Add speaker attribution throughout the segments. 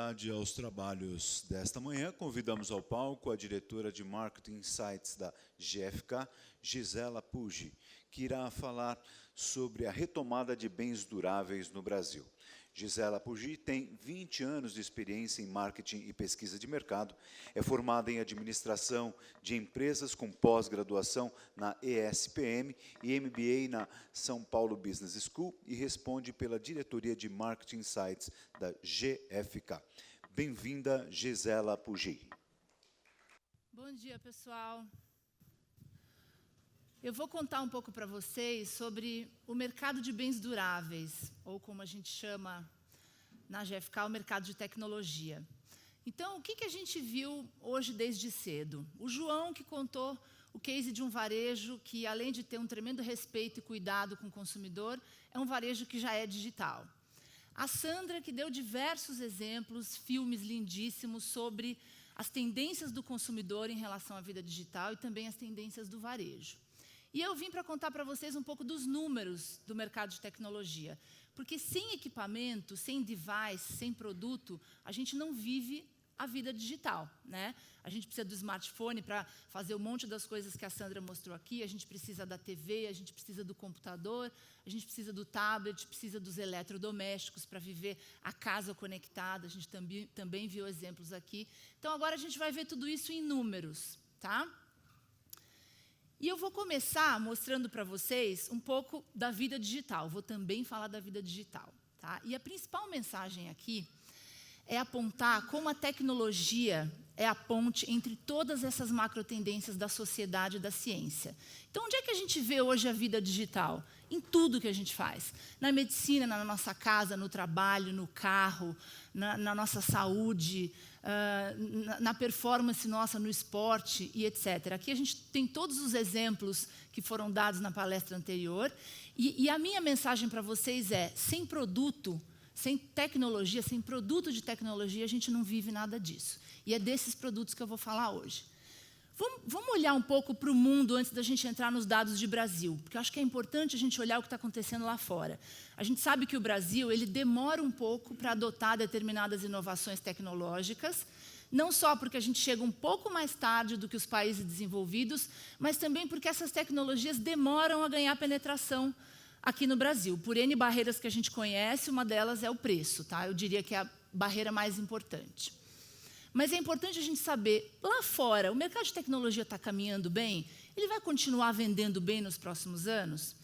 Speaker 1: continuidade aos trabalhos desta manhã, convidamos ao palco a diretora de Marketing Insights da GfK, Gisela Puggi, que irá falar sobre a retomada de bens duráveis no Brasil. Gisela Puggi tem 20 anos de experiência em marketing e pesquisa de mercado, é formada em administração de empresas com pós-graduação na ESPM e MBA na São Paulo Business School e responde pela diretoria de Marketing Insights da GfK. Bem-vinda, Gisela Puggi.
Speaker 2: Bom dia, pessoal. Eu vou contar um pouco para vocês sobre o mercado de bens duráveis, ou como a gente chama na GfK, o mercado de tecnologia. Então, o que a gente viu hoje desde cedo? O João, que contou o case de um varejo que, além de ter um tremendo respeito e cuidado com o consumidor, é um varejo que já é digital. A Sandra, que deu diversos exemplos, filmes lindíssimos sobre as tendências do consumidor em relação à vida digital e também as tendências do varejo. E eu vim para contar para vocês um pouco dos números do mercado de tecnologia. Porque sem equipamento, sem device, sem produto, a gente não vive a vida digital, né? A gente precisa do smartphone para fazer um monte das coisas que a Sandra mostrou aqui, a gente precisa da TV, a gente precisa do computador, a gente precisa do tablet, precisa dos eletrodomésticos para viver a casa conectada, a gente também viu exemplos aqui. Então, agora a gente vai ver tudo isso em números, tá? E eu vou começar mostrando para vocês um pouco da vida digital. Vou também falar da vida digital, tá? E a principal mensagem aqui é apontar como a tecnologia é a ponte entre todas essas macrotendências da sociedade e da ciência. Então, onde é que a gente vê hoje a vida digital? Em tudo que a gente faz. Na medicina, na nossa casa, no trabalho, no carro, na nossa saúde, na performance nossa, no esporte e etc. Aqui a gente tem todos os exemplos que foram dados na palestra anterior. E a minha mensagem para vocês é, sem produto, sem tecnologia, sem produto de tecnologia, a gente não vive nada disso. E é desses produtos que eu vou falar hoje. Vamos olhar um pouco para o mundo antes da gente entrar nos dados de Brasil, porque eu acho que é importante a gente olhar o que está acontecendo lá fora. A gente sabe que o Brasil ele demora um pouco para adotar determinadas inovações tecnológicas, não só porque a gente chega um pouco mais tarde do que os países desenvolvidos, mas também porque essas tecnologias demoram a ganhar penetração aqui no Brasil. Por N barreiras que a gente conhece, uma delas é o preço, tá? Eu diria que é a barreira mais importante. Mas é importante a gente saber, lá fora, o mercado de tecnologia está caminhando bem? Ele vai continuar vendendo bem nos próximos anos?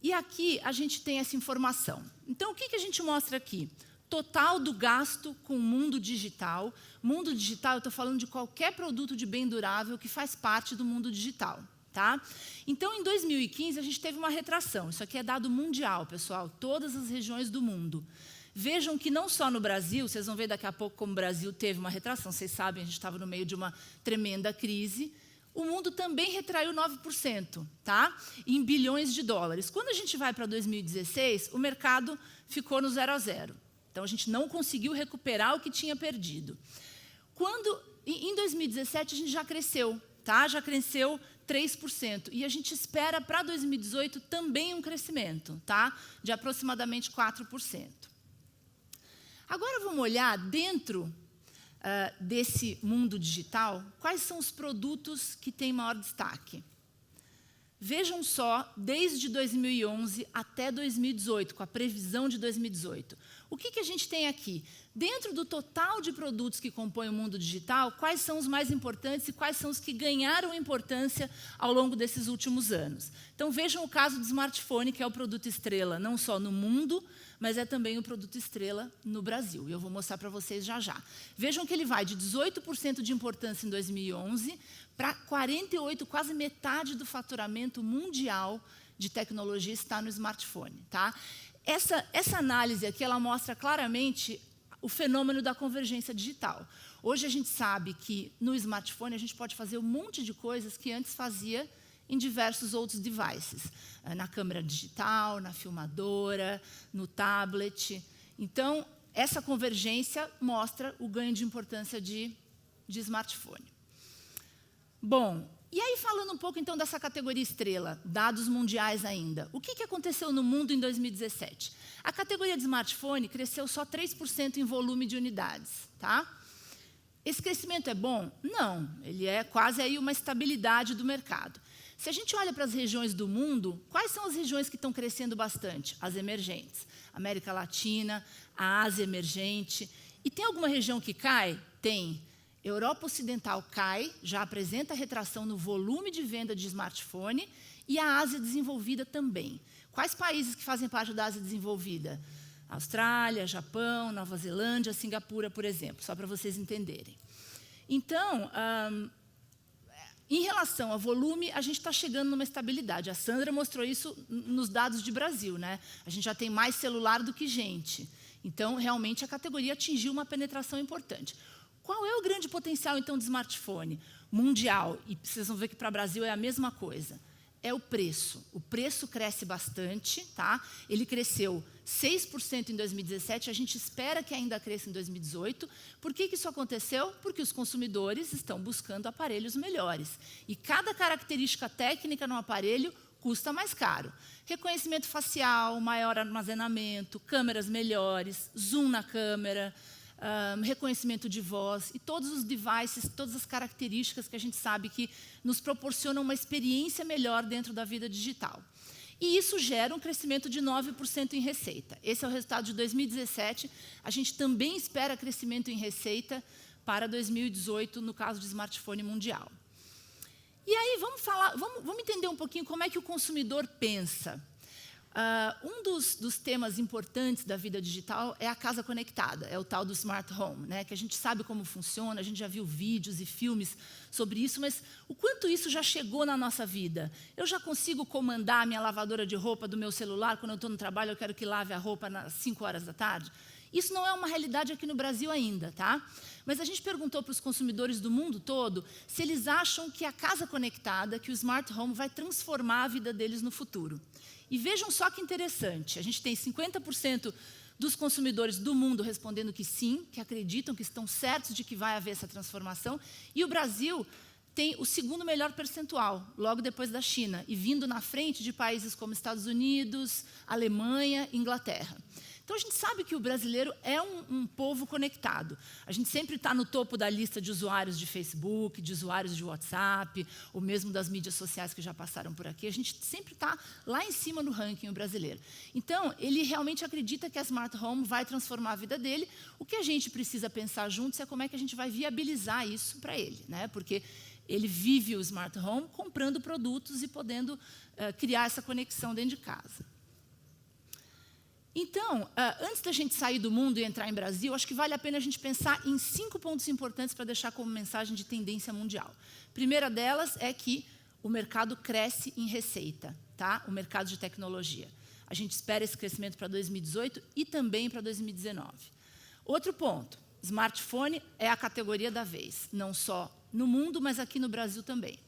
Speaker 2: E aqui a gente tem essa informação. Então, o que a gente mostra aqui? Total do gasto com o mundo digital. Mundo digital, eu estou falando de qualquer produto de bem durável que faz parte do mundo digital. Tá? Então, em 2015, a gente teve uma retração. Isso aqui é dado mundial, pessoal, todas as regiões do mundo. Vejam que não só no Brasil, vocês vão ver daqui a pouco como o Brasil teve uma retração, vocês sabem, a gente estava no meio de uma tremenda crise, o mundo também retraiu 9%, tá? Em bilhões de dólares. Quando a gente vai para 2016, o mercado ficou no 0 a 0. Então, a gente não conseguiu recuperar o que tinha perdido. Em 2017, a gente já cresceu, tá? Já cresceu 3%. E a gente espera para 2018 também um crescimento, tá? De aproximadamente 4%. Agora vamos olhar dentro desse mundo digital, quais são os produtos que têm maior destaque. Vejam só, desde 2011 até 2018, com a previsão de 2018. O que a gente tem aqui? Dentro do total de produtos que compõem o mundo digital, quais são os mais importantes e quais são os que ganharam importância ao longo desses últimos anos? Então, vejam o caso do smartphone, que é o produto estrela, não só no mundo, mas é também o produto estrela no Brasil. E eu vou mostrar para vocês já já. Vejam que ele vai de 18% de importância em 2011 para 48%, quase metade do faturamento mundial de tecnologia está no smartphone. Tá? Essa análise aqui ela mostra claramente o fenômeno da convergência digital. Hoje a gente sabe que no smartphone a gente pode fazer um monte de coisas que antes fazia em diversos outros devices. Na câmera digital, na filmadora, no tablet. Então, essa convergência mostra o ganho de importância de smartphone. Bom, E aí, falando um pouco, então, dessa categoria estrela, dados mundiais ainda. O que aconteceu no mundo em 2017? A categoria de smartphone cresceu só 3% em volume de unidades. Tá? Esse crescimento é bom? Não. Ele é quase aí uma estabilidade do mercado. Se a gente olha para as regiões do mundo, quais são as regiões que estão crescendo bastante? As emergentes. América Latina, a Ásia emergente. E tem alguma região que cai? Tem. Europa Ocidental cai, já apresenta retração no volume de venda de smartphone, e a Ásia desenvolvida também. Quais países que fazem parte da Ásia desenvolvida? Austrália, Japão, Nova Zelândia, Singapura, por exemplo, só para vocês entenderem. Então, em relação ao volume, a gente está chegando numa estabilidade. A Sandra mostrou isso nos dados de Brasil, né? A gente já tem mais celular do que gente. Então, realmente, a categoria atingiu uma penetração importante. Qual é o grande potencial, então, de smartphone mundial? E vocês vão ver que para o Brasil é a mesma coisa. É o preço. O preço cresce bastante. Tá? Ele cresceu 6% em 2017, a gente espera que ainda cresça em 2018. Por que isso aconteceu? Porque os consumidores estão buscando aparelhos melhores. E cada característica técnica no aparelho custa mais caro. Reconhecimento facial, maior armazenamento, câmeras melhores, zoom na câmera, reconhecimento de voz e todos os devices, todas as características que a gente sabe que nos proporcionam uma experiência melhor dentro da vida digital. E isso gera um crescimento de 9% em receita. Esse é o resultado de 2017. A gente também espera crescimento em receita para 2018, no caso de smartphone mundial. E aí, vamos entender um pouquinho como é que o consumidor pensa. Um dos temas importantes da vida digital é a casa conectada, é o tal do smart home, né, que a gente sabe como funciona, a gente já viu vídeos e filmes sobre isso, mas o quanto isso já chegou na nossa vida? Eu já consigo comandar a minha lavadora de roupa do meu celular, quando eu estou no trabalho, eu quero que lave a roupa às 5 horas da tarde? Isso não é uma realidade aqui no Brasil ainda, tá? Mas a gente perguntou para os consumidores do mundo todo se eles acham que a casa conectada, que o smart home vai transformar a vida deles no futuro. E vejam só que interessante, a gente tem 50% dos consumidores do mundo respondendo que sim, que acreditam, que estão certos de que vai haver essa transformação, e o Brasil tem o segundo melhor percentual, logo depois da China, e vindo na frente de países como Estados Unidos, Alemanha, Inglaterra. Então, a gente sabe que o brasileiro é um povo conectado. A gente sempre está no topo da lista de usuários de Facebook, de usuários de WhatsApp, ou mesmo das mídias sociais que já passaram por aqui. A gente sempre está lá em cima no ranking, o brasileiro. Então, ele realmente acredita que a Smart Home vai transformar a vida dele. O que a gente precisa pensar juntos é como é que a gente vai viabilizar isso para ele, né? Porque ele vive o Smart Home comprando produtos e podendo criar essa conexão dentro de casa. Então, antes da gente sair do mundo e entrar em Brasil, acho que vale a pena a gente pensar em 5 pontos importantes para deixar como mensagem de tendência mundial. A primeira delas é que o mercado cresce em receita, tá? O mercado de tecnologia. A gente espera esse crescimento para 2018 e também para 2019. Outro ponto, smartphone é a categoria da vez, não só no mundo, mas aqui no Brasil também.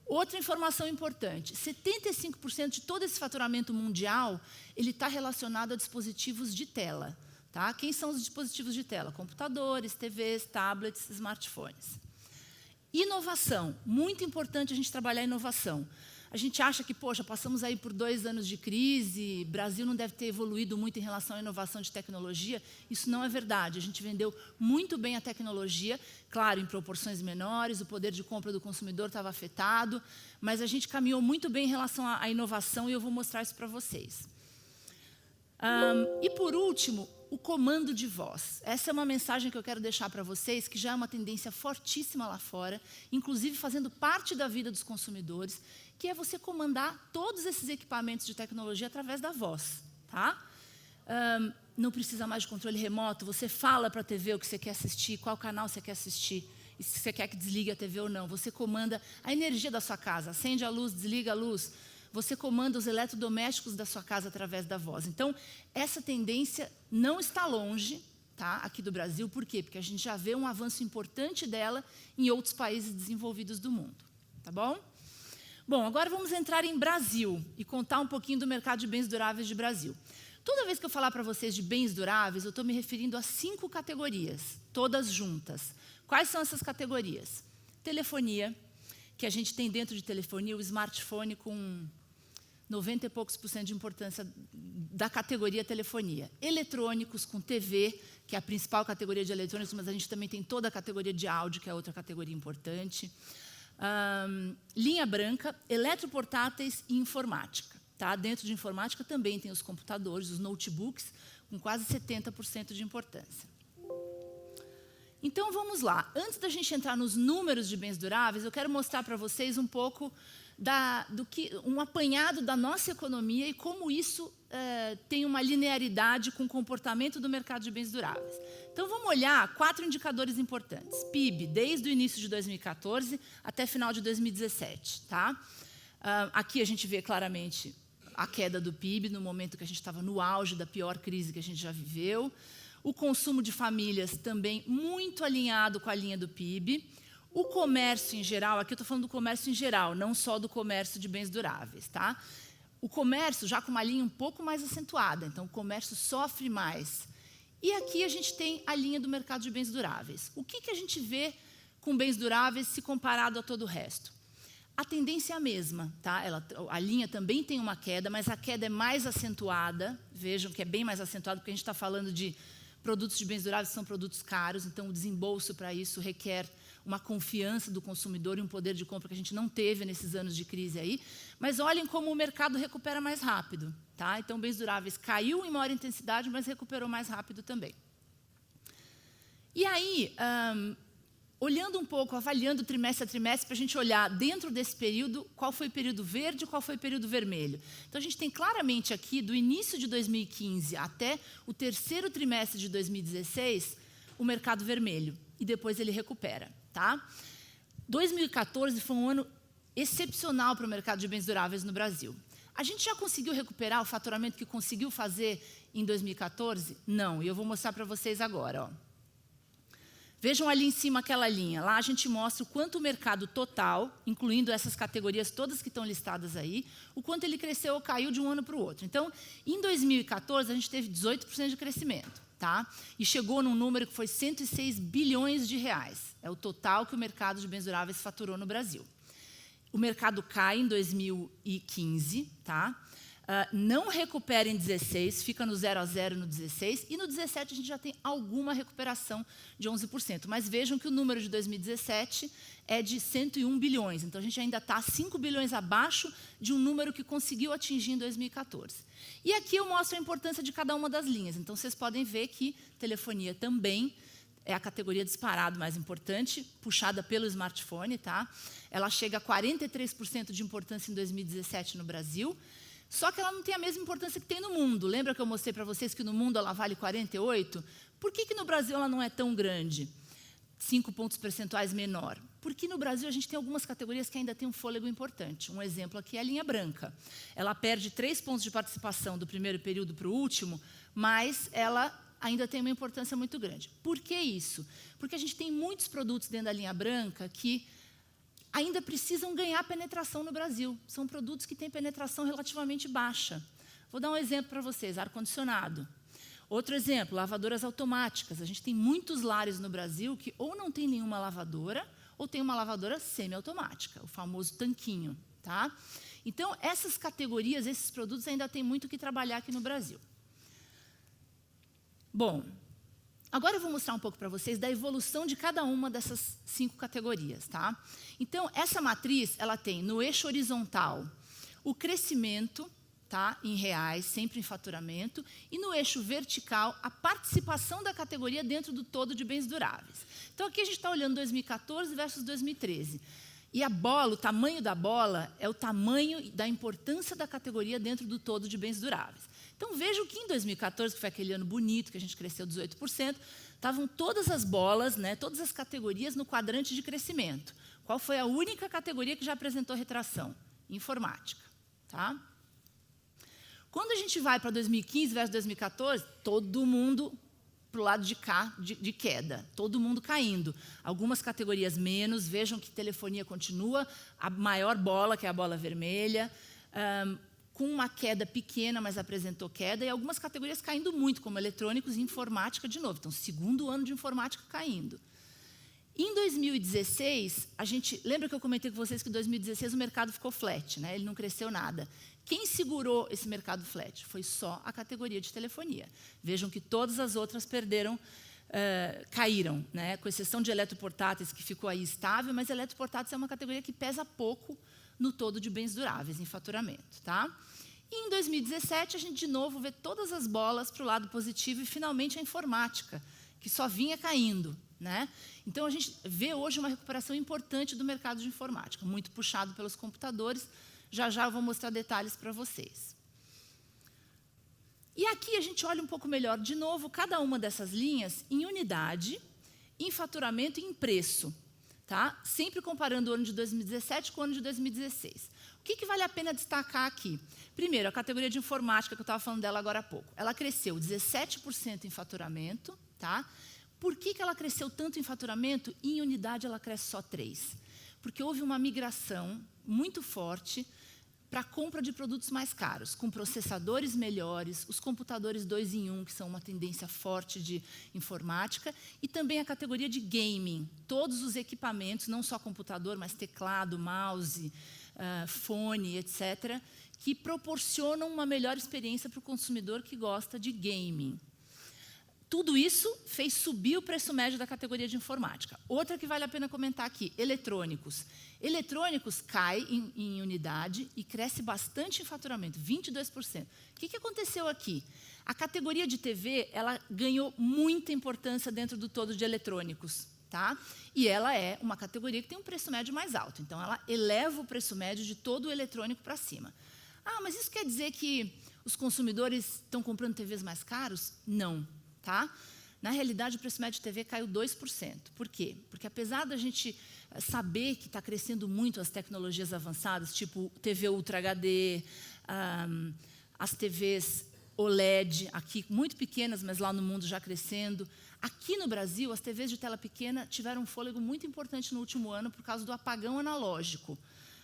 Speaker 2: Outra informação importante, 75% de todo esse faturamento mundial, ele está relacionado a dispositivos de tela. Tá? Quem são os dispositivos de tela? Computadores, TVs, tablets, smartphones. Inovação, muito importante a gente trabalhar inovação. A gente acha que, poxa, passamos aí por 2 anos de crise, o Brasil não deve ter evoluído muito em relação à inovação de tecnologia. Isso não é verdade. A gente vendeu muito bem a tecnologia, claro, em proporções menores, o poder de compra do consumidor estava afetado, mas a gente caminhou muito bem em relação à inovação e eu vou mostrar isso para vocês. E, por último, o comando de voz. Essa é uma mensagem que eu quero deixar para vocês, que já é uma tendência fortíssima lá fora, inclusive fazendo parte da vida dos consumidores, que é você comandar todos esses equipamentos de tecnologia através da voz. Tá? Não precisa mais de controle remoto, você fala para a TV o que você quer assistir, qual canal você quer assistir, e se você quer que desligue a TV ou não. Você comanda a energia da sua casa, acende a luz, desliga a luz. Você comanda os eletrodomésticos da sua casa através da voz. Então, essa tendência não está longe, tá, aqui do Brasil. Por quê? Porque a gente já vê um avanço importante dela em outros países desenvolvidos do mundo. Tá bom? Bom, agora vamos entrar em Brasil e contar um pouquinho do mercado de bens duráveis de Brasil. Toda vez que eu falar para vocês de bens duráveis, eu estou me referindo a 5 categorias, todas juntas. Quais são essas categorias? Telefonia, que a gente tem dentro de telefonia, o smartphone com 90 e poucos % de importância da categoria telefonia. Eletrônicos com TV, que é a principal categoria de eletrônicos, mas a gente também tem toda a categoria de áudio, que é outra categoria importante. Linha branca, eletroportáteis e informática. Tá? Dentro de informática também tem os computadores, os notebooks, com quase 70% de importância. Então, vamos lá. Antes da gente entrar nos números de bens duráveis, eu quero mostrar para vocês um pouco um apanhado da nossa economia e como isso tem uma linearidade com o comportamento do mercado de bens duráveis. Então, vamos olhar 4 indicadores importantes. PIB, desde o início de 2014 até final de 2017. Tá? Aqui a gente vê claramente a queda do PIB no momento que a gente estava no auge da pior crise que a gente já viveu. O consumo de famílias também muito alinhado com a linha do PIB. O comércio em geral, aqui eu estou falando do comércio em geral, não só do comércio de bens duráveis. Tá? O comércio já com uma linha um pouco mais acentuada, então o comércio sofre mais. E aqui a gente tem a linha do mercado de bens duráveis. O que a gente vê com bens duráveis se comparado a todo o resto? A tendência é a mesma. Tá? A linha também tem uma queda, mas a queda é mais acentuada. Vejam que é bem mais acentuada, porque a gente está falando de produtos de bens duráveis que são produtos caros, então o desembolso para isso requer uma confiança do consumidor e um poder de compra que a gente não teve nesses anos de crise aí. Mas olhem como o mercado recupera mais rápido. Tá? Então, bens duráveis caiu em maior intensidade, mas recuperou mais rápido também. E aí, olhando um pouco, avaliando trimestre a trimestre, para a gente olhar dentro desse período, qual foi o período verde e qual foi o período vermelho. Então, a gente tem claramente aqui, do início de 2015 até o terceiro trimestre de 2016, o mercado vermelho, e depois ele recupera. Tá? 2014 foi um ano excepcional para o mercado de bens duráveis no Brasil. A gente já conseguiu recuperar o faturamento que conseguiu fazer em 2014? Não, e eu vou mostrar para vocês agora. Ó. Vejam ali em cima aquela linha. Lá a gente mostra o quanto o mercado total, incluindo essas categorias todas que estão listadas aí, o quanto ele cresceu ou caiu de um ano para o outro. Então, em 2014, a gente teve 18% de crescimento. Tá? E chegou num número que foi 106 bilhões de reais. É o total que o mercado de bens duráveis faturou no Brasil. O mercado cai em 2015, tá? Não recupera em 16, fica no 0 a 0 no 16, e no 17 a gente já tem alguma recuperação de 11%. Mas vejam que o número de 2017 é de 101 bilhões, então a gente ainda está 5 bilhões abaixo de um número que conseguiu atingir em 2014. E aqui eu mostro a importância de cada uma das linhas. Então, vocês podem ver que telefonia também é a categoria disparada mais importante, puxada pelo smartphone. Tá? Ela chega a 43% de importância em 2017 no Brasil, só que ela não tem a mesma importância que tem no mundo. Lembra que eu mostrei para vocês que no mundo ela vale 48%? Por que no Brasil ela não é tão grande? 5 pontos percentuais menor. Porque no Brasil a gente tem algumas categorias que ainda têm um fôlego importante. Um exemplo aqui é a linha branca. Ela perde 3 pontos de participação do primeiro período para o último, mas ela ainda tem uma importância muito grande. Por que isso? Porque a gente tem muitos produtos dentro da linha branca que ainda precisam ganhar penetração no Brasil. São produtos que têm penetração relativamente baixa. Vou dar um exemplo para vocês, ar-condicionado. Outro exemplo, lavadoras automáticas. A gente tem muitos lares no Brasil que ou não tem nenhuma lavadora, ou tem uma lavadora semiautomática, o famoso tanquinho. Tá? Então, essas categorias, esses produtos ainda têm muito o que trabalhar aqui no Brasil. Bom, agora eu vou mostrar um pouco para vocês da evolução de cada uma dessas 5 categorias. Tá? Então, essa matriz, ela tem no eixo horizontal o crescimento, tá, em reais, sempre em faturamento, e no eixo vertical, a participação da categoria dentro do todo de bens duráveis. Então, aqui a gente está olhando 2014 versus 2013. E a bola, o tamanho da bola, é o tamanho da importância da categoria dentro do todo de bens duráveis. Então, vejam que em 2014, que foi aquele ano bonito, que a gente cresceu 18%, estavam todas as bolas, né, todas as categorias no quadrante de crescimento. Qual foi a única categoria que já apresentou retração? Informática. Tá? Quando a gente vai para 2015 versus 2014, todo mundo para o lado de cá, de queda, todo mundo caindo. Algumas categorias menos, vejam que telefonia continua, a maior bola, que é a bola vermelha, com uma queda pequena, mas apresentou queda, e algumas categorias caindo muito, como eletrônicos e informática de novo. Então, segundo ano de informática caindo. Em 2016, lembra que eu comentei com vocês que em 2016 o mercado ficou flat, né? Ele não cresceu nada. Quem segurou esse mercado flat? Foi só a categoria de telefonia. Vejam que todas as outras caíram, né? Com exceção de eletroportáteis, que ficou aí estável, mas eletroportáteis é uma categoria que pesa pouco no todo de bens duráveis, em faturamento. Tá? E em 2017, a gente de novo vê todas as bolas para o lado positivo e, finalmente, a informática, que só vinha caindo. Né? Então, a gente vê hoje uma recuperação importante do mercado de informática, muito puxado pelos computadores. Já já eu vou mostrar detalhes para vocês. E aqui a gente olha um pouco melhor, de novo, cada uma dessas linhas em unidade, em faturamento e em preço. Tá? Sempre comparando o ano de 2017 com o ano de 2016. O que vale a pena destacar aqui? Primeiro, a categoria de informática, que eu estava falando dela agora há pouco. Ela cresceu 17% em faturamento. Tá? Por que ela cresceu tanto em faturamento e em unidade ela cresce só 3%? Porque houve uma migração muito forte para a compra de produtos mais caros, com processadores melhores, os computadores 2 em 1, que são uma tendência forte de informática, e também a categoria de gaming, todos os equipamentos, não só computador, mas teclado, mouse, fone, etc., que proporcionam uma melhor experiência para o consumidor que gosta de gaming. Tudo isso fez subir o preço médio da categoria de informática. Outra que vale a pena comentar aqui, eletrônicos. Eletrônicos cai em unidade e cresce bastante em faturamento, 22%. O que aconteceu aqui? A categoria de TV ela ganhou muita importância dentro do todo de eletrônicos. Tá? E ela é uma categoria que tem um preço médio mais alto. Então, ela eleva o preço médio de todo o eletrônico para cima. Ah, mas isso quer dizer que os consumidores estão comprando TVs mais caros? Não. Tá? Na realidade, o preço médio de TV caiu 2%. Por quê? Porque, apesar da gente saber que está crescendo muito as tecnologias avançadas, tipo TV Ultra HD, as TVs OLED, aqui muito pequenas, mas lá no mundo já crescendo. Aqui no Brasil, as TVs de tela pequena tiveram um fôlego muito importante no último ano por causa do apagão analógico.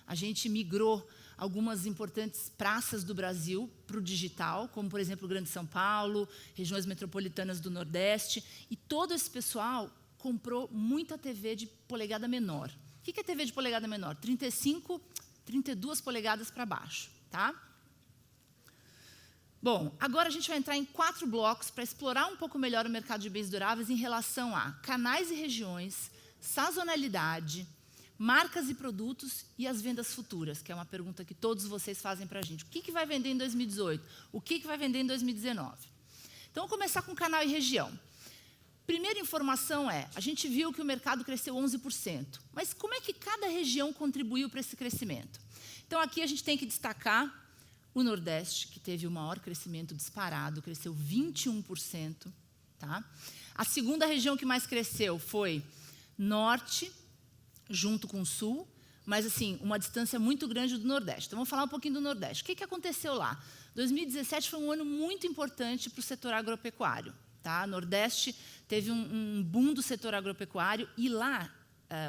Speaker 2: A gente migrou algumas importantes praças do Brasil para o digital, como, por exemplo, o Grande São Paulo, regiões metropolitanas do Nordeste, e todo esse pessoal comprou muita TV de polegada menor. O que é TV de polegada menor? 35, 32 polegadas para baixo. Tá? Bom, agora a gente vai entrar em 4 blocos para explorar um pouco melhor o mercado de bens duráveis em relação a canais e regiões, sazonalidade, marcas e produtos e as vendas futuras, que é uma pergunta que todos vocês fazem para a gente. O que vai vender em 2018? O que vai vender em 2019? Então, vamos começar com canal e região. Primeira informação a gente viu que o mercado cresceu 11%. Mas como é que cada região contribuiu para esse crescimento? Então, aqui a gente tem que destacar o Nordeste, que teve o maior crescimento disparado, cresceu 21%. Tá? A segunda região que mais cresceu foi Norte, junto com o Sul, mas assim, uma distância muito grande do Nordeste. Então, vamos falar um pouquinho do Nordeste. O que aconteceu lá? 2017 foi um ano muito importante para o setor agropecuário. Tá? Nordeste teve um boom do setor agropecuário e lá,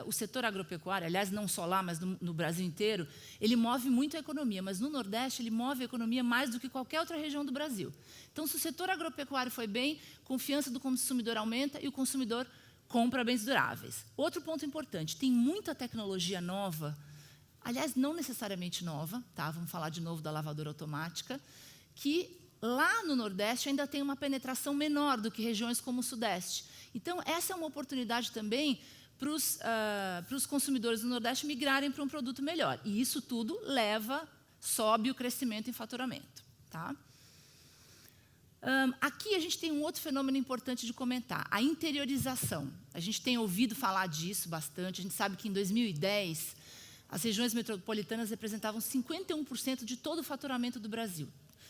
Speaker 2: o setor agropecuário, aliás, não só lá, mas no Brasil inteiro, ele move muito a economia, mas no Nordeste ele move a economia mais do que qualquer outra região do Brasil. Então, se o setor agropecuário foi bem, a confiança do consumidor aumenta e o consumidor compra bens duráveis. Outro ponto importante, tem muita tecnologia nova, aliás, não necessariamente nova, tá? Vamos falar de novo da lavadora automática, que lá no Nordeste ainda tem uma penetração menor do que regiões como o Sudeste. Então, essa é uma oportunidade também para os consumidores do Nordeste migrarem para um produto melhor. E isso tudo sobe o crescimento em faturamento. Tá? Aqui a gente tem um outro fenômeno importante de comentar, a interiorização. A gente tem ouvido falar disso bastante, a gente sabe que em 2010 as regiões metropolitanas representavam 51% de todo o faturamento do Brasil.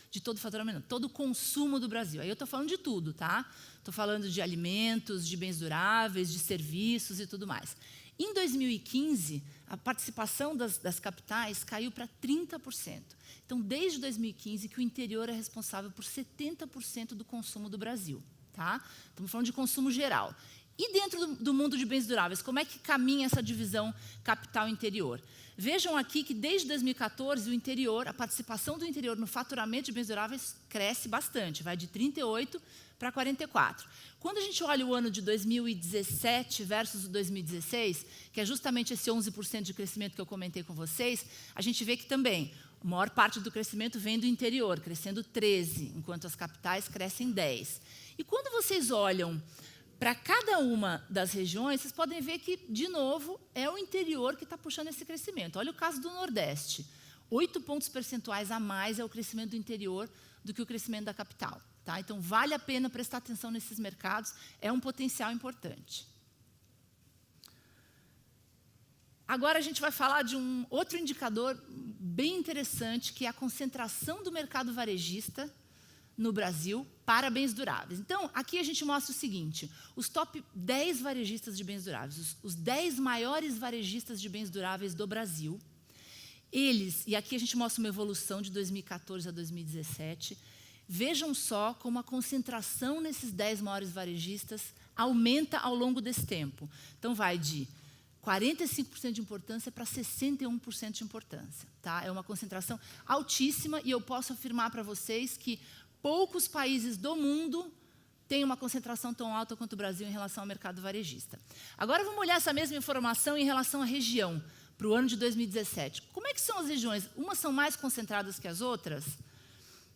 Speaker 2: De todo o faturamento, todo o consumo do Brasil. Aí eu estou falando de tudo, tá? Estou falando de alimentos, de bens duráveis, de serviços e tudo mais. Em 2015, a participação das capitais caiu para 30%. Então, desde 2015, que o interior é responsável por 70% do consumo do Brasil. Tá? Estamos falando de consumo geral. E dentro do mundo de bens duráveis, como é que caminha essa divisão capital-interior? Vejam aqui que desde 2014 o interior, a participação do interior no faturamento de bens duráveis cresce bastante, vai de 38% para 44%. Quando a gente olha o ano de 2017 versus o 2016, que é justamente esse 11% de crescimento que eu comentei com vocês, a gente vê que também a maior parte do crescimento vem do interior, crescendo 13%, enquanto as capitais crescem 10%. E quando vocês olham para cada uma das regiões, vocês podem ver que, de novo, é o interior que está puxando esse crescimento. Olha o caso do Nordeste. 8 pontos percentuais a mais é o crescimento do interior do que o crescimento da capital. Tá? Então, vale a pena prestar atenção nesses mercados, é um potencial importante. Agora a gente vai falar de um outro indicador bem interessante, que é a concentração do mercado varejista no Brasil para bens duráveis. Então, aqui a gente mostra o seguinte, os top 10 varejistas de bens duráveis, os 10 maiores varejistas de bens duráveis do Brasil, eles, e aqui a gente mostra uma evolução de 2014 a 2017, vejam só como a concentração nesses 10 maiores varejistas aumenta ao longo desse tempo. Então, vai de 45% de importância para 61% de importância. Tá? É uma concentração altíssima e eu posso afirmar para vocês que poucos países do mundo têm uma concentração tão alta quanto o Brasil em relação ao mercado varejista. Agora vamos olhar essa mesma informação em relação à região, para o ano de 2017. Como é que são as regiões? Umas são mais concentradas que as outras?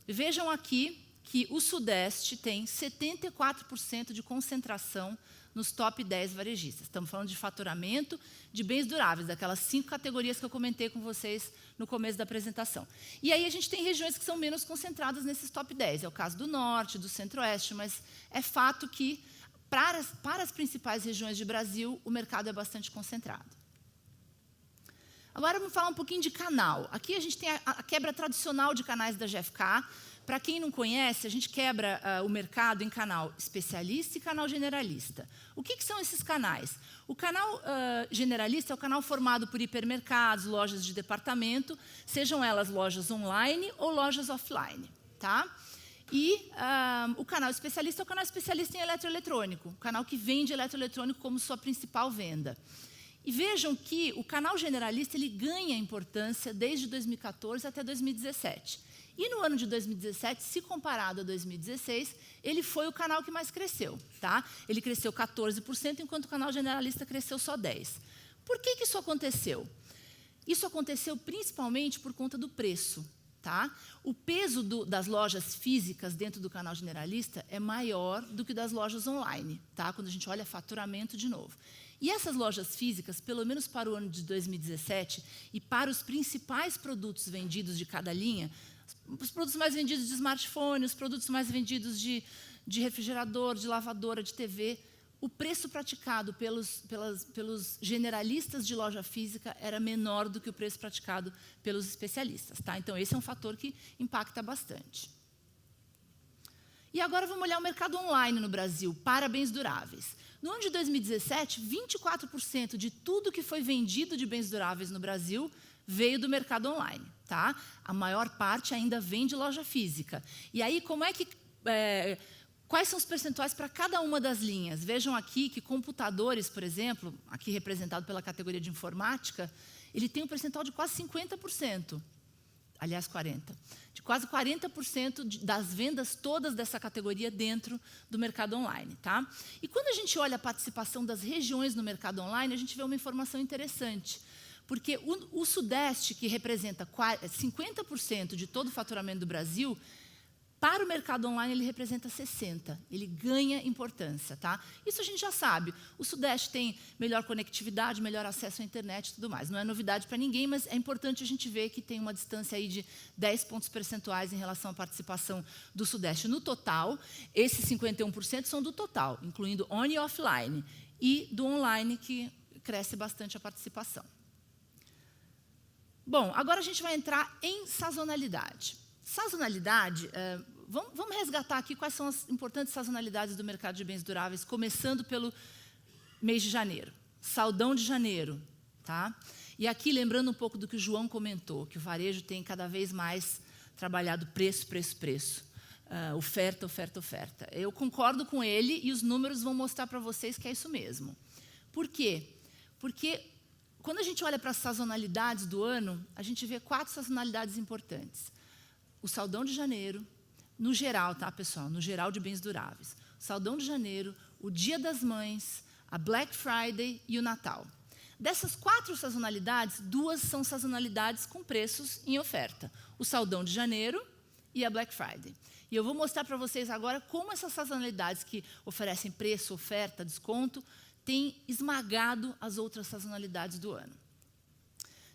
Speaker 2: Vejam aqui que o Sudeste tem 74% de concentração nos top 10 varejistas. Estamos falando de faturamento de bens duráveis, daquelas 5 categorias que eu comentei com vocês no começo da apresentação. E aí a gente tem regiões que são menos concentradas nesses top 10. É o caso do Norte, do Centro-Oeste, mas é fato que, para as principais regiões de Brasil, o mercado é bastante concentrado. Agora vamos falar um pouquinho de canal. Aqui a gente tem a quebra tradicional de canais da GfK. Para quem não conhece, a gente quebra o mercado em canal especialista e canal generalista. O que são esses canais? O canal generalista é o canal formado por hipermercados, lojas de departamento, sejam elas lojas online ou lojas offline. Tá? E o canal especialista é o canal especialista em eletroeletrônico, o canal que vende eletroeletrônico como sua principal venda. E vejam que o canal generalista ele ganha importância desde 2014 até 2017. E no ano de 2017, se comparado a 2016, ele foi o canal que mais cresceu. Tá? Ele cresceu 14%, enquanto o canal generalista cresceu só 10%. Por que isso aconteceu? Isso aconteceu principalmente por conta do preço. Tá? O peso das lojas físicas dentro do canal generalista é maior do que das lojas online, tá? Quando a gente olha faturamento de novo. E essas lojas físicas, pelo menos para o ano de 2017, e para os principais produtos vendidos de cada linha, os produtos mais vendidos de smartphone, os produtos mais vendidos de refrigerador, de lavadora, de TV, o preço praticado pelos generalistas de loja física era menor do que o preço praticado pelos especialistas. Tá? Então, esse é um fator que impacta bastante. E agora vamos olhar o mercado online no Brasil, para bens duráveis. No ano de 2017, 24% de tudo que foi vendido de bens duráveis no Brasil veio do mercado online. Tá? A maior parte ainda vem de loja física. E aí, quais são os percentuais para cada uma das linhas? Vejam aqui que computadores, por exemplo, aqui representado pela categoria de informática, ele tem um percentual de quase 50%. Aliás, 40%. De quase 40% das vendas todas dessa categoria dentro do mercado online. Tá? E quando a gente olha a participação das regiões no mercado online, a gente vê uma informação interessante. Porque o Sudeste, que representa 50% de todo o faturamento do Brasil, para o mercado online ele representa 60%. Ele ganha importância. Tá? Isso a gente já sabe. O Sudeste tem melhor conectividade, melhor acesso à internet e tudo mais. Não é novidade para ninguém, mas é importante a gente ver que tem uma distância aí de 10 pontos percentuais em relação à participação do Sudeste. No total, esses 51% são do total, incluindo on e offline. E do online, que cresce bastante a participação. Bom, agora a gente vai entrar em sazonalidade. Sazonalidade, vamos resgatar aqui quais são as importantes sazonalidades do mercado de bens duráveis, começando pelo mês de janeiro. Saldão de janeiro. Tá? E aqui, lembrando um pouco do que o João comentou, que o varejo tem cada vez mais trabalhado preço, preço, preço. oferta, oferta, oferta. Eu concordo com ele e os números vão mostrar para vocês que é isso mesmo. Por quê? Porque quando a gente olha para as sazonalidades do ano, a gente vê 4 sazonalidades importantes. O Saldão de Janeiro, no geral, tá, pessoal? No geral de bens duráveis. O Saldão de Janeiro, o Dia das Mães, a Black Friday e o Natal. Dessas 4 sazonalidades, 2 são sazonalidades com preços em oferta. O Saldão de Janeiro e a Black Friday. E eu vou mostrar para vocês agora como essas sazonalidades que oferecem preço, oferta, desconto, têm esmagado as outras sazonalidades do ano.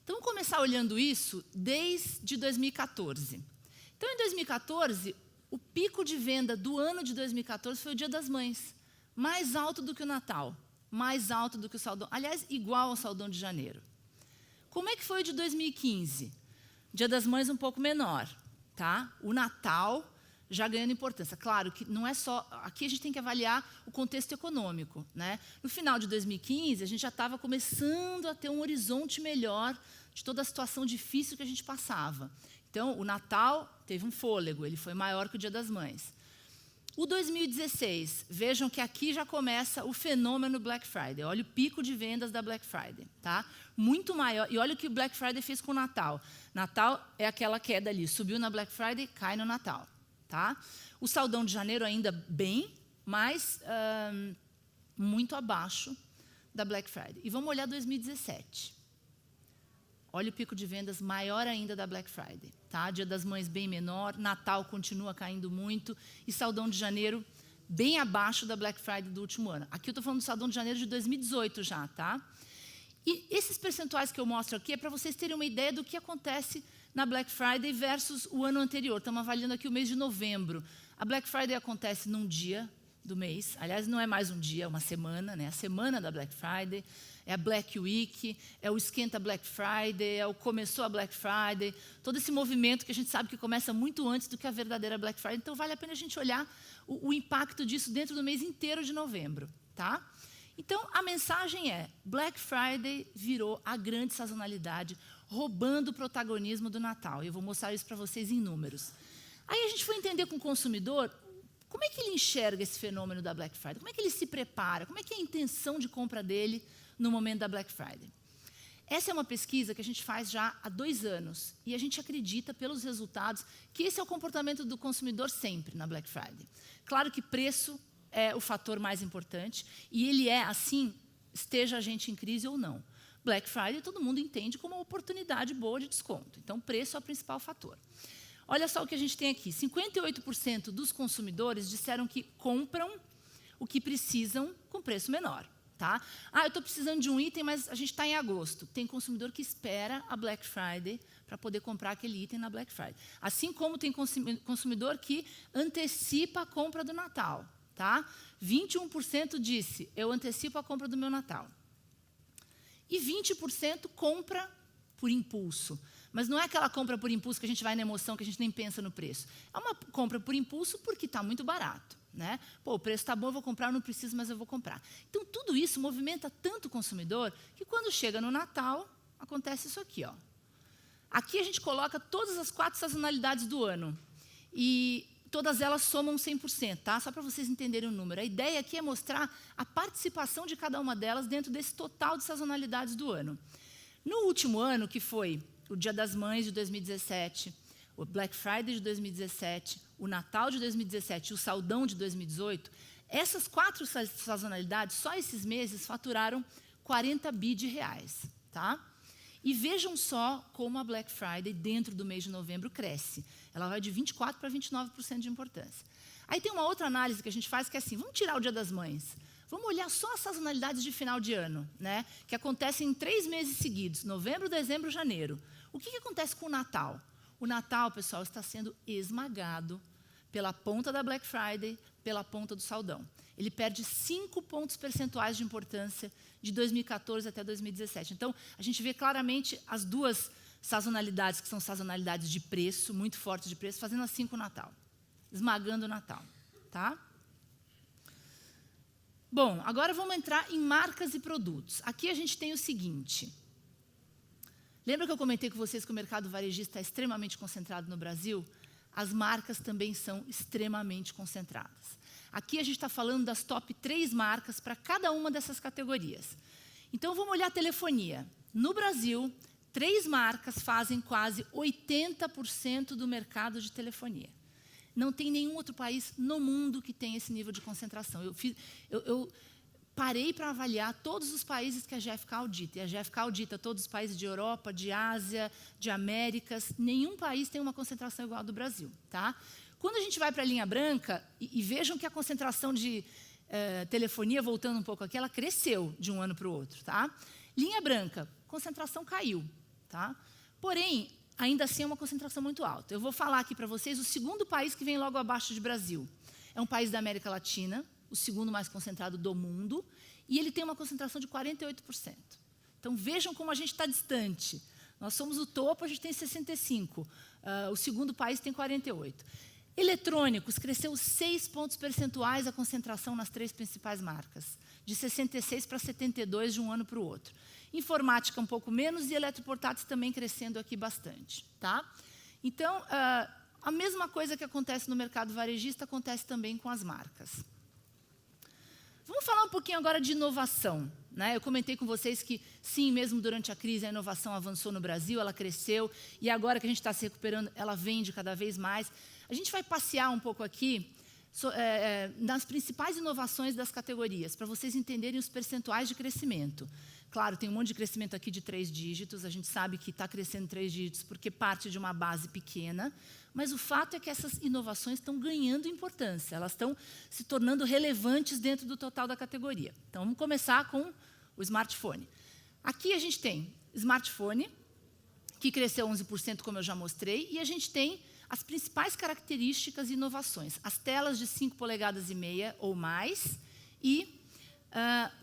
Speaker 2: Então, vamos começar olhando isso desde 2014. Então, em 2014, o pico de venda do ano de 2014 foi o Dia das Mães, mais alto do que o Natal, mais alto do que o Saldão, aliás, igual ao Saldão de Janeiro. Como é que foi o de 2015? Dia das Mães um pouco menor, tá? O Natal já ganhando importância. Claro que não é só... Aqui a gente tem que avaliar o contexto econômico, né? No final de 2015, a gente já estava começando a ter um horizonte melhor de toda a situação difícil que a gente passava. Então, o Natal teve um fôlego, ele foi maior que o Dia das Mães. O 2016, vejam que aqui já começa o fenômeno Black Friday. Olha o pico de vendas da Black Friday, tá? Muito maior. E olha o que o Black Friday fez com o Natal. Natal é aquela queda ali, subiu na Black Friday, cai no Natal, tá? O Saldão de Janeiro ainda bem, mas muito abaixo da Black Friday. E vamos olhar 2017. Olha o pico de vendas maior ainda da Black Friday. Tá? Dia das Mães bem menor, Natal continua caindo muito e Saldão de Janeiro bem abaixo da Black Friday do último ano. Aqui eu estou falando do Saldão de Janeiro de 2018 já. Tá? E esses percentuais que eu mostro aqui é para vocês terem uma ideia do que acontece na Black Friday versus o ano anterior. Estamos avaliando aqui o mês de novembro. A Black Friday acontece num dia do mês. Aliás, não é mais um dia, é uma semana, né? A semana da Black Friday. É a Black Week, é o esquenta Black Friday, é o começou a Black Friday, todo esse movimento que a gente sabe que começa muito antes do que a verdadeira Black Friday. Então, vale a pena a gente olhar o impacto disso dentro do mês inteiro de novembro. Tá? Então, a mensagem é, Black Friday virou a grande sazonalidade, roubando o protagonismo do Natal. E eu vou mostrar isso para vocês em números. Aí a gente foi entender com o consumidor, como é que ele enxerga esse fenômeno da Black Friday? Como é que ele se prepara? Como é que é a intenção de compra dele no momento da Black Friday? Essa é uma pesquisa que a gente faz já há 2 anos e a gente acredita, pelos resultados, que esse é o comportamento do consumidor sempre na Black Friday. Claro que preço é o fator mais importante e ele é assim, esteja a gente em crise ou não. Black Friday todo mundo entende como uma oportunidade boa de desconto. Então, preço é o principal fator. Olha só o que a gente tem aqui. 58% dos consumidores disseram que compram o que precisam com preço menor. Tá? Eu estou precisando de um item, mas a gente está em agosto. Tem consumidor que espera a Black Friday para poder comprar aquele item na Black Friday. Assim como tem consumidor que antecipa a compra do Natal. Tá? 21% disse, eu antecipo a compra do meu Natal. E 20% compra por impulso. Mas não é aquela compra por impulso que a gente vai na emoção, que a gente nem pensa no preço. É uma compra por impulso porque está muito barato. Né? Pô, o preço está bom, eu vou comprar, eu não preciso, mas eu vou comprar. Então, tudo isso movimenta tanto o consumidor que quando chega no Natal, acontece isso aqui. Ó. Aqui a gente coloca todas as 4 sazonalidades do ano. E todas elas somam 100%, tá? Só para vocês entenderem o número. A ideia aqui é mostrar a participação de cada uma delas dentro desse total de sazonalidades do ano. No último ano, que foi o Dia das Mães de 2017, o Black Friday de 2017, o Natal de 2017 e o Saldão de 2018, essas 4 sazonalidades, só esses meses, faturaram 40 bi de reais. Tá? E vejam só como a Black Friday, dentro do mês de novembro, cresce. Ela vai de 24% para 29% de importância. Aí tem uma outra análise que a gente faz, que é assim, vamos tirar o Dia das Mães. Vamos olhar só as sazonalidades de final de ano, né? Que acontecem em 3 meses seguidos, novembro, dezembro, janeiro. O que acontece com o Natal? O Natal, pessoal, está sendo esmagado pela ponta da Black Friday, pela ponta do Saldão. Ele perde 5 pontos percentuais de importância de 2014 até 2017. Então, a gente vê claramente as 2 sazonalidades, que são sazonalidades de preço, muito fortes de preço, fazendo assim com o Natal, esmagando o Natal. Tá? Bom, agora vamos entrar em marcas e produtos. Aqui a gente tem o seguinte... Lembra que eu comentei com vocês que o mercado varejista está extremamente concentrado no Brasil? as marcas também são extremamente concentradas. Aqui a gente está falando das top 3 marcas para cada uma dessas categorias. Então, vamos olhar a telefonia. No Brasil, 3 marcas fazem quase 80% do mercado de telefonia. Não tem nenhum outro país no mundo que tenha esse nível de concentração. Eu parei para avaliar todos os países que a GfK audita. E a GfK audita todos os países de Europa, de Ásia, de Américas. Nenhum país tem uma concentração igual a do Brasil. Tá? Quando a gente vai para a linha branca, e vejam que a concentração de telefonia, voltando um pouco aqui, ela cresceu de um ano para o outro. Tá? Linha branca, concentração caiu. Tá? Porém, ainda assim é uma concentração muito alta. Eu vou falar aqui para vocês o segundo país que vem logo abaixo de Brasil. É um país da América Latina, o segundo mais concentrado do mundo, e ele tem uma concentração de 48%. Então, vejam como a gente está distante. Nós somos o topo, a gente tem 65%. O segundo país tem 48%. Eletrônicos, cresceu 6 pontos percentuais a concentração nas 3 principais marcas, de 66% para 72% de um ano para o outro. Informática um pouco menos e eletroportáteis também crescendo aqui bastante. Tá? Então, a mesma coisa que acontece no mercado varejista acontece também com as marcas. Vamos falar um pouquinho agora de inovação. Né? Eu comentei com vocês que, sim, mesmo durante a crise, a inovação avançou no Brasil, ela cresceu, e agora que a gente está se recuperando, ela vende cada vez mais. A gente vai passear um pouco aqui nas principais inovações das categorias, para vocês entenderem os percentuais de crescimento. Claro, tem um monte de crescimento aqui de 3 dígitos, a gente sabe que está crescendo 3 dígitos porque parte de uma base pequena, mas o fato é que essas inovações estão ganhando importância, elas estão se tornando relevantes dentro do total da categoria. Então, vamos começar com o smartphone. Aqui a gente tem smartphone, que cresceu 11%, como eu já mostrei, e a gente tem as principais características e inovações. As telas de 5,5 polegadas ou mais e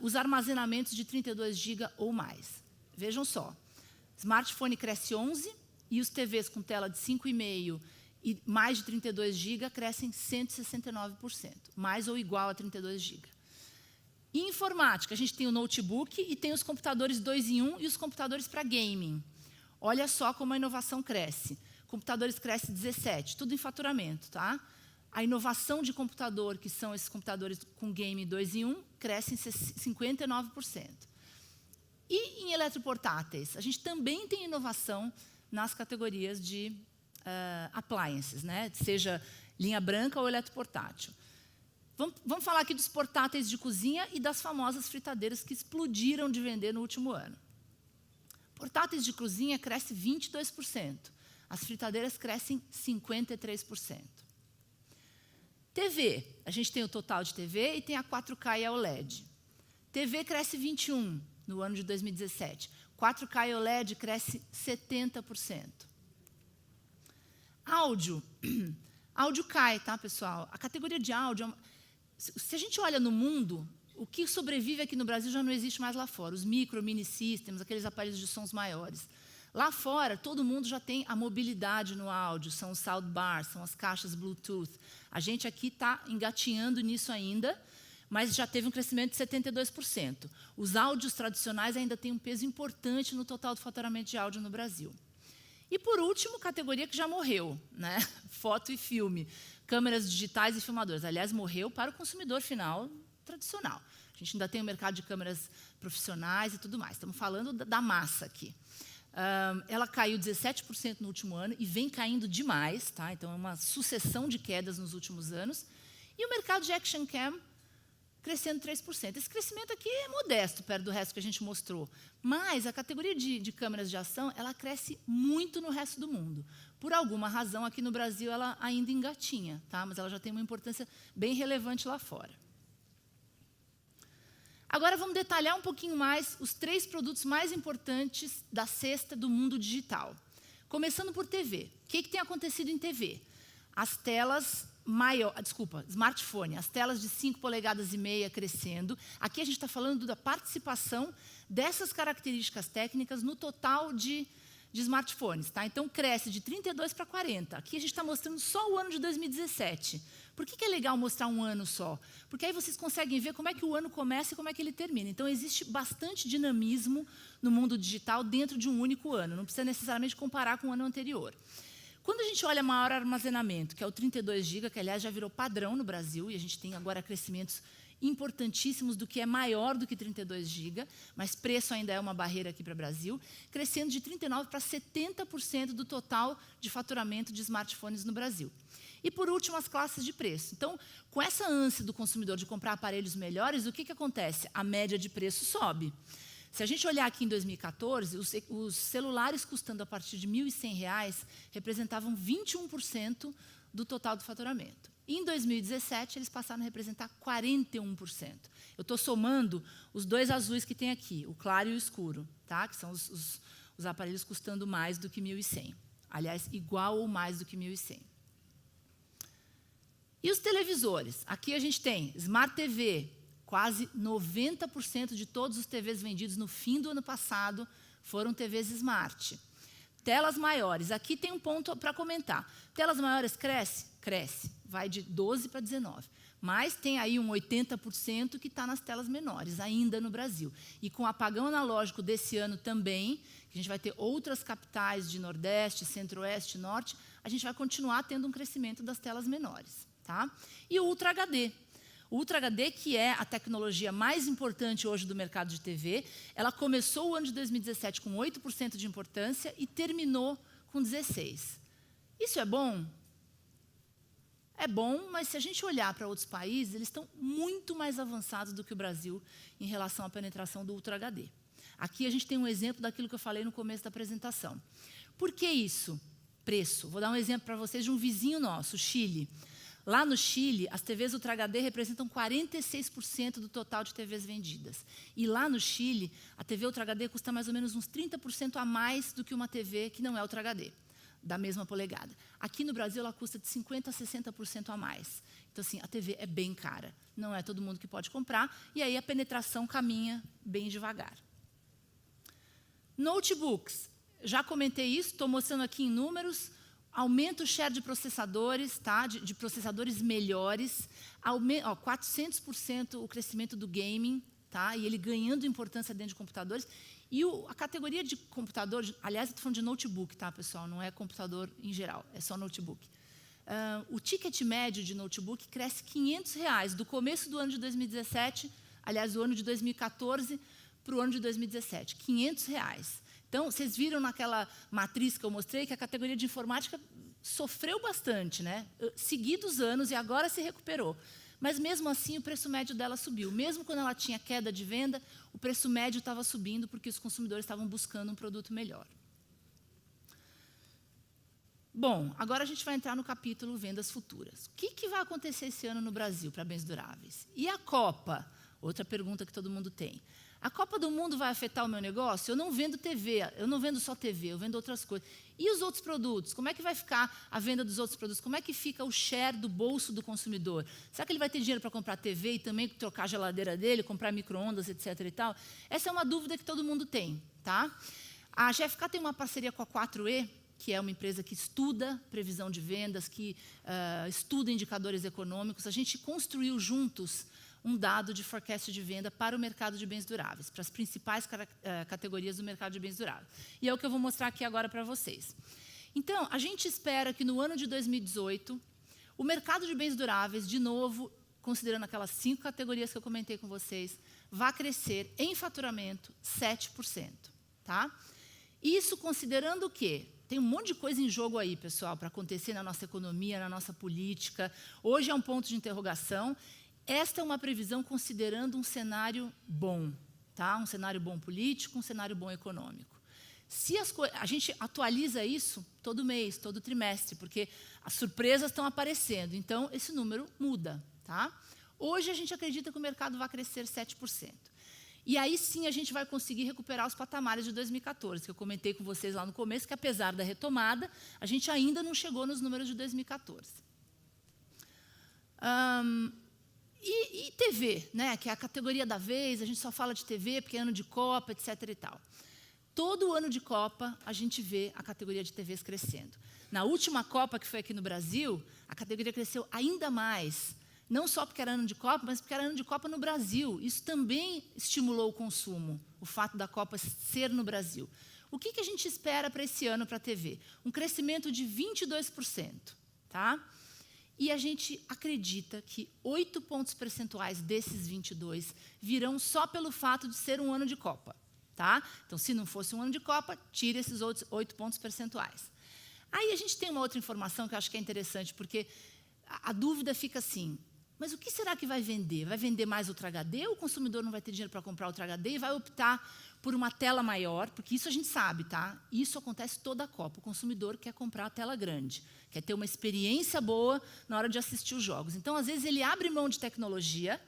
Speaker 2: os armazenamentos de 32 GB ou mais. Vejam só, smartphone cresce 11% e os TVs com tela de 5,5 e mais de 32 GB crescem 169%, mais ou igual a 32 GB. Em informática, a gente tem o notebook e tem os computadores 2 em 1 e os computadores para gaming. Olha só como a inovação cresce. Computadores cresce 17%, tudo em faturamento. Tá? A inovação de computador, que são esses computadores com game 2 em 1, cresce em 59%. E em eletroportáteis, a gente também tem inovação nas categorias de appliances, né? Seja linha branca ou eletroportátil. Vamos falar aqui dos portáteis de cozinha e das famosas fritadeiras que explodiram de vender no último ano. Portáteis de cozinha cresce 22%. As fritadeiras crescem 53%. TV, a gente tem o total de TV e tem a 4K e a OLED. TV cresce 21% no ano de 2017. 4K e OLED cresce 70%. Áudio. Áudio cai, tá, pessoal? A categoria de áudio, se a gente olha no mundo, o que sobrevive aqui no Brasil já não existe mais lá fora. Os micro, mini systems, aqueles aparelhos de sons maiores. Lá fora, todo mundo já tem a mobilidade no áudio, são os soundbars, são as caixas Bluetooth. A gente aqui está engatinhando nisso ainda, mas já teve um crescimento de 72%. Os áudios tradicionais ainda têm um peso importante no total do faturamento de áudio no Brasil. E, por último, categoria que já morreu, né? Foto e filme, câmeras digitais e filmadores. Aliás, morreu para o consumidor final tradicional. A gente ainda tem um mercado de câmeras profissionais e tudo mais. Estamos falando da massa aqui. Ela caiu 17% no último ano e vem caindo demais, tá? Então é uma sucessão de quedas nos últimos anos. E o mercado de Action Cam crescendo 3%. Esse crescimento aqui é modesto perto do resto que a gente mostrou, mas a categoria de câmeras de ação ela cresce muito no resto do mundo. Por alguma razão, aqui no Brasil ela ainda engatinha, tá? Mas ela já tem uma importância bem relevante lá fora. Agora vamos detalhar um pouquinho mais os 3 produtos mais importantes da cesta do mundo digital. Começando por TV. O que tem acontecido em TV? As telas smartphone, as telas de 5,5 polegadas crescendo. Aqui a gente está falando da participação dessas características técnicas no total de smartphones. Tá? Então, cresce de 32% para 40%. Aqui a gente está mostrando só o ano de 2017. Por que é legal mostrar um ano só? Porque aí vocês conseguem ver como é que o ano começa e como é que ele termina. Então, existe bastante dinamismo no mundo digital dentro de um único ano. Não precisa necessariamente comparar com o ano anterior. Quando a gente olha maior armazenamento, que é o 32 GB, que, aliás, já virou padrão no Brasil, e a gente tem agora crescimentos importantíssimos do que é maior do que 32 GB, mas preço ainda é uma barreira aqui para o Brasil, crescendo de 39% para 70% do total de faturamento de smartphones no Brasil. E, por último, as classes de preço. Então, com essa ânsia do consumidor de comprar aparelhos melhores, o que acontece? A média de preço sobe. Se a gente olhar aqui em 2014, os celulares custando a partir de R$ 1.100 representavam 21% do total do faturamento. E em 2017, eles passaram a representar 41%. Eu estou somando os dois azuis que tem aqui, o claro e o escuro, tá? Que são os aparelhos custando mais do que 1.100. Aliás, igual ou mais do que 1.100. E os televisores? Aqui a gente tem Smart TV. Quase 90% de todos os TVs vendidos no fim do ano passado foram TVs Smart. Telas maiores. Aqui tem um ponto para comentar. Telas maiores cresce? Cresce. Vai de 12 para 19. Mas tem aí um 80% que está nas telas menores, ainda no Brasil. E com o apagão analógico desse ano também, que a gente vai ter outras capitais de Nordeste, Centro-Oeste, Norte, a gente vai continuar tendo um crescimento das telas menores. Tá? E o Ultra HD. O Ultra HD, que é a tecnologia mais importante hoje do mercado de TV, ela começou o ano de 2017 com 8% de importância e terminou com 16%. Isso é bom? É bom, mas se a gente olhar para outros países, eles estão muito mais avançados do que o Brasil em relação à penetração do Ultra HD. Aqui a gente tem um exemplo daquilo que eu falei no começo da apresentação. Por que isso? Preço. Vou dar um exemplo para vocês de um vizinho nosso, o Chile. Lá no Chile, as TVs Ultra HD representam 46% do total de TVs vendidas. E lá no Chile, a TV Ultra HD custa mais ou menos uns 30% a mais do que uma TV que não é Ultra HD, da mesma polegada. Aqui no Brasil, ela custa de 50% a 60% a mais. Então, assim, a TV é bem cara. Não é todo mundo que pode comprar, e aí a penetração caminha bem devagar. Notebooks. Já comentei isso, estou mostrando aqui em números. Aumenta o share de processadores, tá? de processadores melhores, 400% o crescimento do gaming, tá? E ele ganhando importância dentro de computadores. E a categoria de computador, aliás, eu estou falando de notebook, tá, pessoal? Não é computador em geral, é só notebook. O ticket médio de notebook cresce R$500 do começo do ano de 2017, aliás, do ano de 2014 para o ano de 2017, R$500. Então, vocês viram naquela matriz que eu mostrei que a categoria de informática sofreu bastante, né? Seguidos anos, e agora se recuperou. Mas, mesmo assim, o preço médio dela subiu. Mesmo quando ela tinha queda de venda, o preço médio estava subindo porque os consumidores estavam buscando um produto melhor. Bom, agora a gente vai entrar no capítulo vendas futuras. O que vai acontecer esse ano no Brasil para bens duráveis? E a Copa? Outra pergunta que todo mundo tem. A Copa do Mundo vai afetar o meu negócio? Eu não vendo TV, eu não vendo só TV, eu vendo outras coisas. E os outros produtos? Como é que vai ficar a venda dos outros produtos? Como é que fica o share do bolso do consumidor? Será que ele vai ter dinheiro para comprar TV e também trocar a geladeira dele, comprar micro-ondas, etc. e tal? Essa é uma dúvida que todo mundo tem. Tá? A GFK tem uma parceria com a 4E, que é uma empresa que estuda previsão de vendas, que estuda indicadores econômicos. A gente construiu juntos um dado de forecast de venda para o mercado de bens duráveis, para as principais categorias do mercado de bens duráveis. E é o que eu vou mostrar aqui agora para vocês. Então, a gente espera que no ano de 2018, o mercado de bens duráveis, de novo, considerando aquelas 5 categorias que eu comentei com vocês, vá crescer em faturamento 7%. Tá? Isso considerando o quê? Tem um monte de coisa em jogo aí, pessoal, para acontecer na nossa economia, na nossa política. Hoje é um ponto de interrogação. Esta é uma previsão considerando um cenário bom, tá? Um cenário bom político, um cenário bom econômico. Se a gente atualiza isso todo mês, todo trimestre, porque as surpresas estão aparecendo, então esse número muda. Tá? Hoje a gente acredita que o mercado vai crescer 7%. E aí sim a gente vai conseguir recuperar os patamares de 2014, que eu comentei com vocês lá no começo, que apesar da retomada, a gente ainda não chegou nos números de 2014. E TV, né, que é a categoria da vez, a gente só fala de TV porque é ano de Copa, etc. e tal. Todo ano de Copa, a gente vê a categoria de TVs crescendo. Na última Copa, que foi aqui no Brasil, a categoria cresceu ainda mais. Não só porque era ano de Copa, mas porque era ano de Copa no Brasil. Isso também estimulou o consumo, o fato da Copa ser no Brasil. O que a gente espera para esse ano para a TV? Um crescimento de 22%. Tá? E a gente acredita que 8 pontos percentuais desses 22 virão só pelo fato de ser um ano de Copa. Tá? Então, se não fosse um ano de Copa, tire esses outros 8 pontos percentuais. Aí a gente tem uma outra informação que eu acho que é interessante, porque a dúvida fica assim, mas o que será que vai vender? Vai vender mais Ultra HD ou o consumidor não vai ter dinheiro para comprar Ultra HD e vai optar por uma tela maior? Porque isso a gente sabe, tá? Isso acontece toda a Copa. O consumidor quer comprar a tela grande, quer ter uma experiência boa na hora de assistir os jogos. Então, às vezes, ele abre mão de tecnologia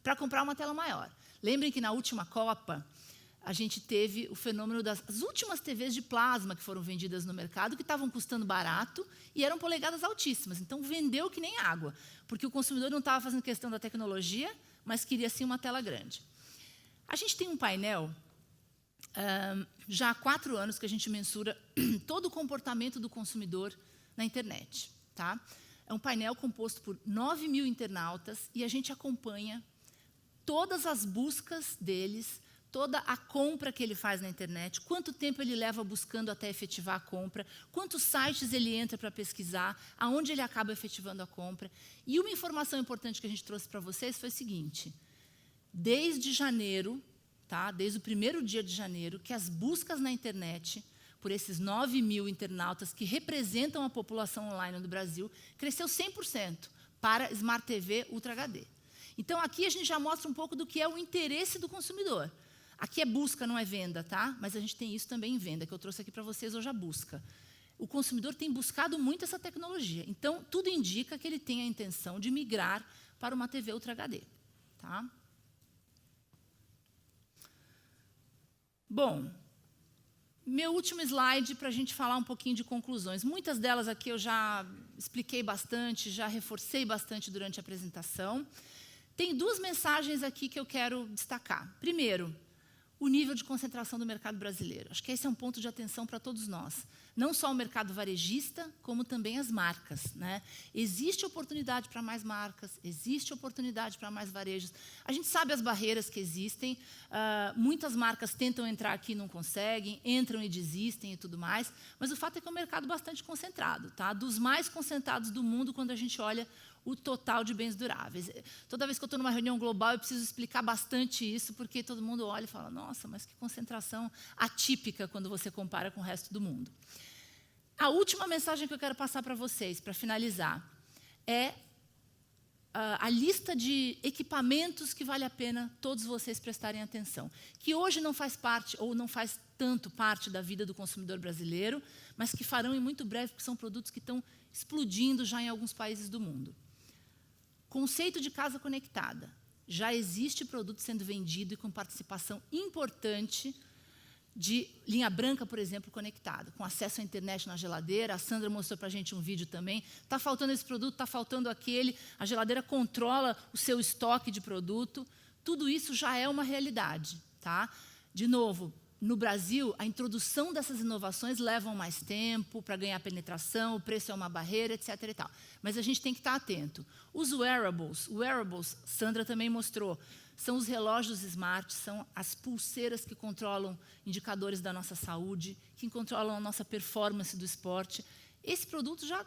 Speaker 2: para comprar uma tela maior. Lembrem que na última Copa, a gente teve o fenômeno das últimas TVs de plasma que foram vendidas no mercado, que estavam custando barato e eram polegadas altíssimas. Então, vendeu que nem água, porque o consumidor não estava fazendo questão da tecnologia, mas queria, sim, uma tela grande. A gente tem um painel, já há 4 anos, que a gente mensura todo o comportamento do consumidor na internet. Tá? É um painel composto por 9 mil internautas e a gente acompanha todas as buscas deles, toda a compra que ele faz na internet, quanto tempo ele leva buscando até efetivar a compra, quantos sites ele entra para pesquisar, aonde ele acaba efetivando a compra. E uma informação importante que a gente trouxe para vocês foi o seguinte, desde janeiro, tá, desde o primeiro dia de janeiro, que as buscas na internet, por esses 9 mil internautas que representam a população online do Brasil, cresceu 100% para Smart TV Ultra HD. Então, aqui a gente já mostra um pouco do que é o interesse do consumidor. Aqui é busca, não é venda, tá? Mas a gente tem isso também em venda, que eu trouxe aqui para vocês hoje a busca. O consumidor tem buscado muito essa tecnologia. Então, tudo indica que ele tem a intenção de migrar para uma TV Ultra HD. Tá? Bom, meu último slide para a gente falar um pouquinho de conclusões. Muitas delas aqui eu já expliquei bastante, já reforcei bastante durante a apresentação. Tem 2 mensagens aqui que eu quero destacar. Primeiro, o nível de concentração do mercado brasileiro. Acho que esse é um ponto de atenção para todos nós. Não só o mercado varejista, como também as marcas. Né? Existe oportunidade para mais marcas, existe oportunidade para mais varejos. A gente sabe as barreiras que existem, muitas marcas tentam entrar aqui e não conseguem, entram e desistem e tudo mais, mas o fato é que é um mercado bastante concentrado, tá? Dos mais concentrados do mundo quando a gente olha o total de bens duráveis. Toda vez que eu estou numa reunião global, eu preciso explicar bastante isso, porque todo mundo olha e fala, nossa, mas que concentração atípica quando você compara com o resto do mundo. A última mensagem que eu quero passar para vocês, para finalizar, é a lista de equipamentos que vale a pena todos vocês prestarem atenção, que hoje não faz parte, ou não faz tanto parte da vida do consumidor brasileiro, mas que farão em muito breve, porque são produtos que estão explodindo já em alguns países do mundo. Conceito de casa conectada. Já existe produto sendo vendido e com participação importante de linha branca, por exemplo, conectada, com acesso à internet na geladeira. A Sandra mostrou para a gente um vídeo também. Está faltando esse produto, está faltando aquele. A geladeira controla o seu estoque de produto. Tudo isso já é uma realidade. Tá? De novo, no Brasil, a introdução dessas inovações levam mais tempo para ganhar penetração, o preço é uma barreira, etc. e tal. Mas a gente tem que estar atento. Os wearables, Sandra também mostrou, são os relógios smart, são as pulseiras que controlam indicadores da nossa saúde, que controlam a nossa performance do esporte. Esse produto já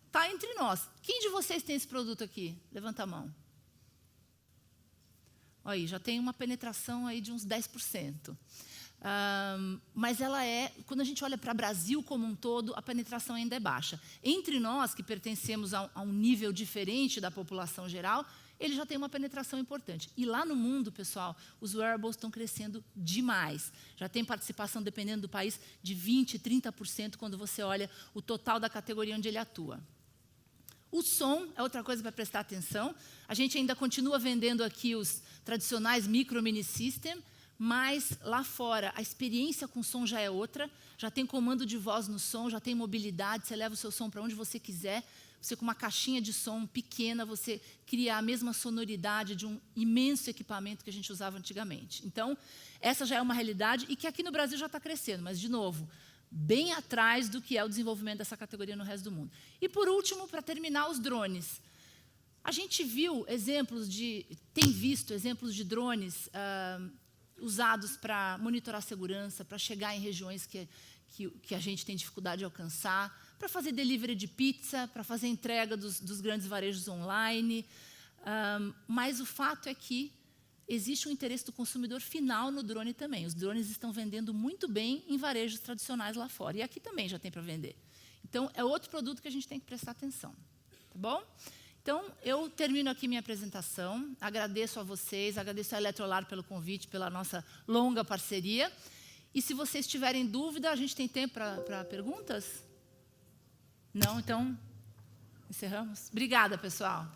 Speaker 2: está entre nós. Quem de vocês tem esse produto aqui? Levanta a mão. Olha aí, já tem uma penetração aí de uns 10%. Mas ela quando a gente olha para o Brasil como um todo, a penetração ainda é baixa. Entre nós, que pertencemos a um nível diferente da população geral, ele já tem uma penetração importante. E lá no mundo, pessoal, os wearables estão crescendo demais. Já tem participação, dependendo do país, de 20%, 30% quando você olha o total da categoria onde ele atua. O som é outra coisa para prestar atenção. A gente ainda continua vendendo aqui os tradicionais micro mini system, mas lá fora a experiência com som já é outra, já tem comando de voz no som, já tem mobilidade, você leva o seu som para onde você quiser, você com uma caixinha de som pequena, você cria a mesma sonoridade de um imenso equipamento que a gente usava antigamente. Então, essa já é uma realidade e que aqui no Brasil já está crescendo, mas, de novo, bem atrás do que é o desenvolvimento dessa categoria no resto do mundo. E, por último, para terminar, os drones. A gente tem visto exemplos de drones usados para monitorar a segurança, para chegar em regiões que a gente tem dificuldade de alcançar, para fazer delivery de pizza, para fazer entrega dos grandes varejos online. Mas o fato é que existe um interesse do consumidor final no drone também. Os drones estão vendendo muito bem em varejos tradicionais lá fora. E aqui também já tem para vender. Então, é outro produto que a gente tem que prestar atenção. Tá bom? Então, eu termino aqui minha apresentação. Agradeço a vocês, agradeço a Eletrolar pelo convite, pela nossa longa parceria. E se vocês tiverem dúvida, a gente tem tempo para perguntas? Não? Então, encerramos. Obrigada, pessoal.